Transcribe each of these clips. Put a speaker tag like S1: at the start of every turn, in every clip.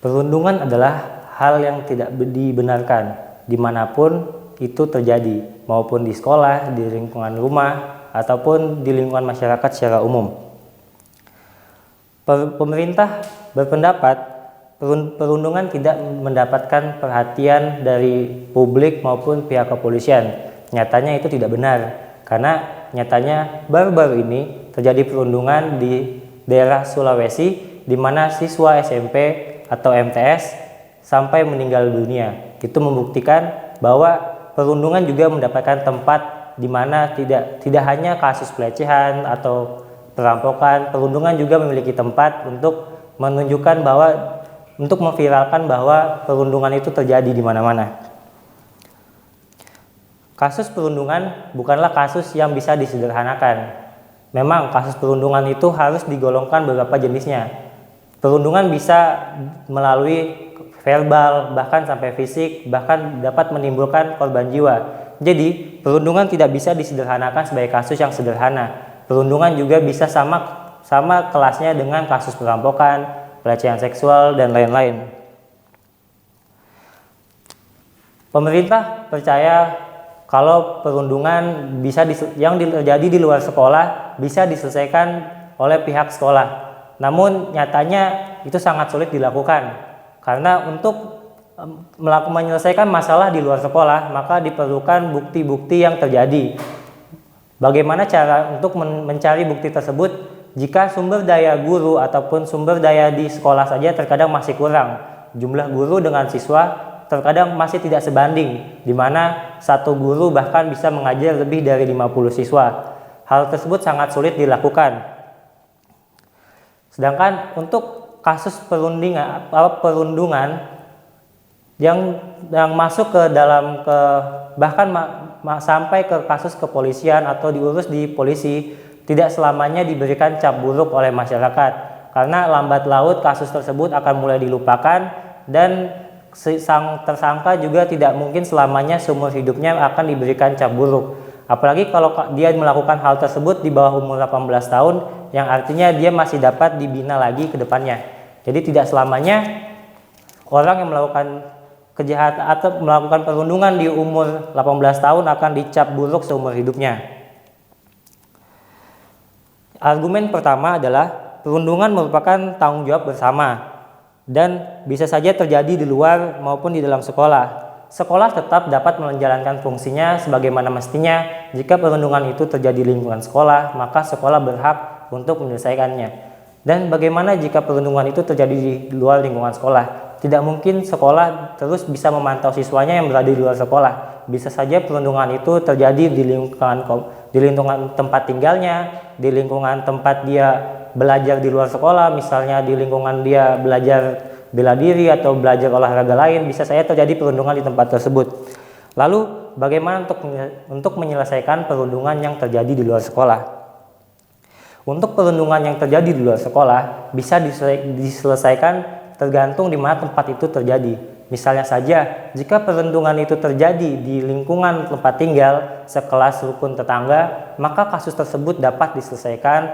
S1: Perundungan adalah hal yang tidak dibenarkan dimanapun itu terjadi, maupun di sekolah, di lingkungan rumah, ataupun di lingkungan masyarakat secara umum. Pemerintah berpendapat perundungan tidak mendapatkan perhatian dari publik maupun pihak kepolisian. Nyatanya itu tidak benar, karena nyatanya baru-baru ini terjadi perundungan di daerah Sulawesi di mana siswa SMP atau MTS sampai meninggal dunia. Itu membuktikan bahwa perundungan juga mendapatkan tempat di mana tidak hanya kasus pelecehan atau perampokan, perundungan juga memiliki tempat untuk menunjukkan bahwa untuk memviralkan bahwa perundungan itu terjadi di mana-mana. Kasus perundungan bukanlah kasus yang bisa disederhanakan. Memang kasus perundungan itu harus digolongkan beberapa jenisnya. Perundungan bisa melalui verbal, bahkan sampai fisik, bahkan dapat menimbulkan korban jiwa. Jadi, perundungan tidak bisa disederhanakan sebagai kasus yang sederhana. Perundungan juga bisa sama kelasnya dengan kasus perampokan, pelecehan seksual, dan lain-lain. Pemerintah percaya kalau perundungan yang terjadi di luar sekolah bisa diselesaikan oleh pihak sekolah. Namun nyatanya itu sangat sulit dilakukan, karena untuk menyelesaikan masalah di luar sekolah maka diperlukan bukti-bukti yang terjadi. Bagaimana cara untuk mencari bukti tersebut jika sumber daya guru ataupun sumber daya di sekolah saja terkadang masih kurang? Jumlah guru dengan siswa terkadang masih tidak sebanding, di mana satu guru bahkan bisa mengajar lebih dari 50 siswa. Hal tersebut sangat sulit dilakukan. Sedangkan untuk kasus perundungan yang masuk ke dalam bahkan sampai ke kasus kepolisian atau diurus di polisi, tidak selamanya diberikan cap buruk oleh masyarakat, karena lambat laut kasus tersebut akan mulai dilupakan dan sang tersangka juga tidak mungkin selamanya seumur hidupnya akan diberikan cap buruk. Apalagi kalau dia melakukan hal tersebut di bawah umur 18 tahun, yang artinya dia masih dapat dibina lagi ke depannya. Jadi tidak selamanya orang yang melakukan kejahatan atau melakukan perundungan di umur 18 tahun akan dicap buruk seumur hidupnya. Argumen pertama adalah perundungan merupakan tanggung jawab bersama dan bisa saja terjadi di luar maupun di dalam sekolah. Sekolah tetap dapat menjalankan fungsinya sebagaimana mestinya. Jika perundungan itu terjadi di lingkungan sekolah, maka sekolah berhak untuk menyelesaikannya. Dan bagaimana jika perundungan itu terjadi di luar lingkungan sekolah? Tidak mungkin sekolah terus bisa memantau siswanya yang berada di luar sekolah. Bisa saja perundungan itu terjadi di lingkungan tempat tinggalnya, di lingkungan tempat dia belajar di luar sekolah, misalnya di lingkungan dia belajar bela diri atau belajar olahraga lain, bisa saja terjadi perundungan di tempat tersebut. Lalu bagaimana untuk menyelesaikan perundungan yang terjadi di luar sekolah? Untuk perundungan yang terjadi di luar sekolah bisa diselesaikan tergantung di mana tempat itu terjadi. Misalnya saja, jika perundungan itu terjadi di lingkungan tempat tinggal sekelas rukun tetangga, maka kasus tersebut dapat diselesaikan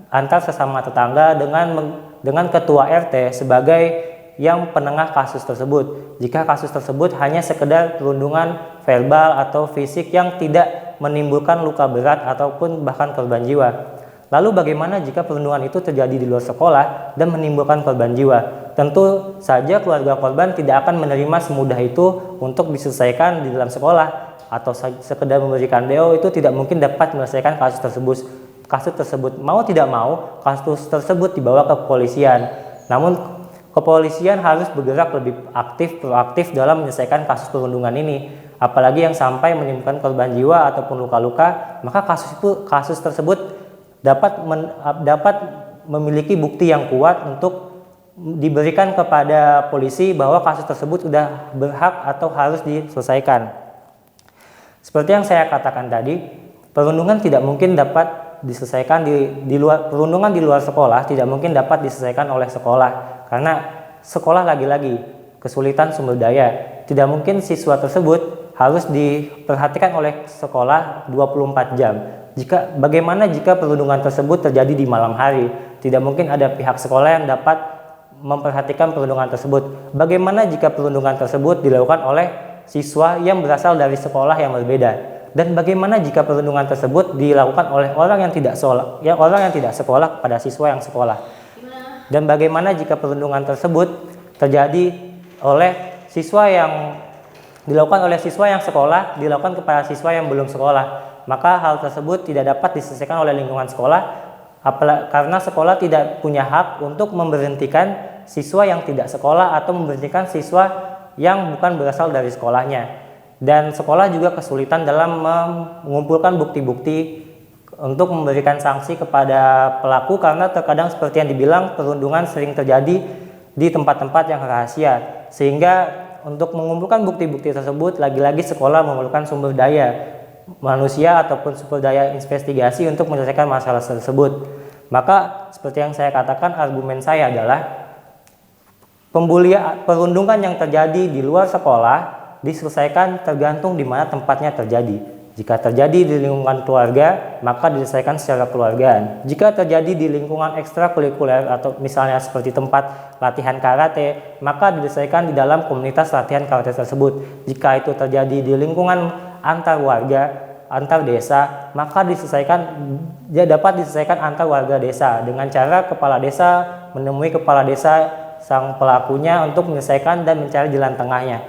S1: antar sesama tetangga dengan ketua RT sebagai yang penengah kasus tersebut. Jika kasus tersebut hanya sekedar perundungan verbal atau fisik yang tidak menimbulkan luka berat ataupun bahkan korban jiwa. Lalu bagaimana jika perundungan itu terjadi di luar sekolah dan menimbulkan korban jiwa? Tentu saja keluarga korban tidak akan menerima semudah itu untuk diselesaikan di dalam sekolah, atau sekedar memberikan DO itu tidak mungkin dapat menyelesaikan kasus tersebut. Kasus tersebut mau tidak mau, kasus tersebut dibawa ke kepolisian. Namun kepolisian harus bergerak lebih proaktif dalam menyelesaikan kasus perundungan ini. Apalagi yang sampai menimbulkan korban jiwa ataupun luka-luka, maka kasus tersebut dapat memiliki bukti yang kuat untuk diberikan kepada polisi bahwa kasus tersebut sudah berhak atau harus diselesaikan. Seperti yang saya katakan tadi, perundungan tidak mungkin dapat diselesaikan di luar sekolah, tidak mungkin dapat diselesaikan oleh sekolah, karena sekolah lagi-lagi kesulitan sumber daya. Tidak mungkin siswa tersebut harus diperhatikan oleh sekolah 24 jam. Bagaimana jika perundungan tersebut terjadi di malam hari? Tidak mungkin ada pihak sekolah yang dapat memperhatikan perundungan tersebut. Bagaimana jika perundungan tersebut dilakukan oleh siswa yang berasal dari sekolah yang berbeda? Dan bagaimana jika perundungan tersebut dilakukan oleh orang yang tidak sekolah kepada siswa yang sekolah? Dan bagaimana jika perundungan tersebut terjadi oleh siswa yang dilakukan oleh siswa yang sekolah dilakukan kepada siswa yang belum sekolah? Maka hal tersebut tidak dapat diselesaikan oleh lingkungan sekolah, karena sekolah tidak punya hak untuk memberhentikan siswa yang tidak sekolah atau memberhentikan siswa yang bukan berasal dari sekolahnya. Dan sekolah juga kesulitan dalam mengumpulkan bukti-bukti untuk memberikan sanksi kepada pelaku, karena terkadang seperti yang dibilang, perundungan sering terjadi di tempat-tempat yang rahasia. Sehingga untuk mengumpulkan bukti-bukti tersebut, lagi-lagi sekolah memerlukan sumber daya manusia ataupun sumber daya investigasi untuk menyelesaikan masalah tersebut. Maka seperti yang saya katakan, argumen saya adalah perundungan yang terjadi di luar sekolah diselesaikan tergantung di mana tempatnya terjadi. Jika terjadi di lingkungan keluarga, maka diselesaikan secara keluargaan. Jika terjadi di lingkungan ekstrakurikuler atau misalnya seperti tempat latihan karate, maka diselesaikan di dalam komunitas latihan karate tersebut. Jika itu terjadi di lingkungan antar warga, antar desa, maka dapat diselesaikan antar warga desa dengan cara kepala desa menemui kepala desa sang pelakunya untuk menyelesaikan dan mencari jalan tengahnya.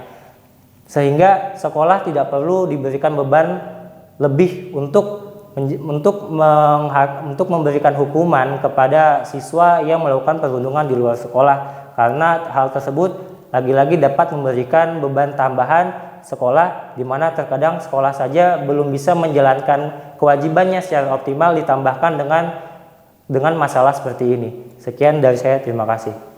S1: Sehingga sekolah tidak perlu diberikan beban lebih untuk memberikan hukuman kepada siswa yang melakukan perundungan di luar sekolah, karena hal tersebut lagi-lagi dapat memberikan beban tambahan sekolah, di mana terkadang sekolah saja belum bisa menjalankan kewajibannya secara optimal, ditambahkan dengan masalah seperti ini. Sekian dari saya, terima kasih.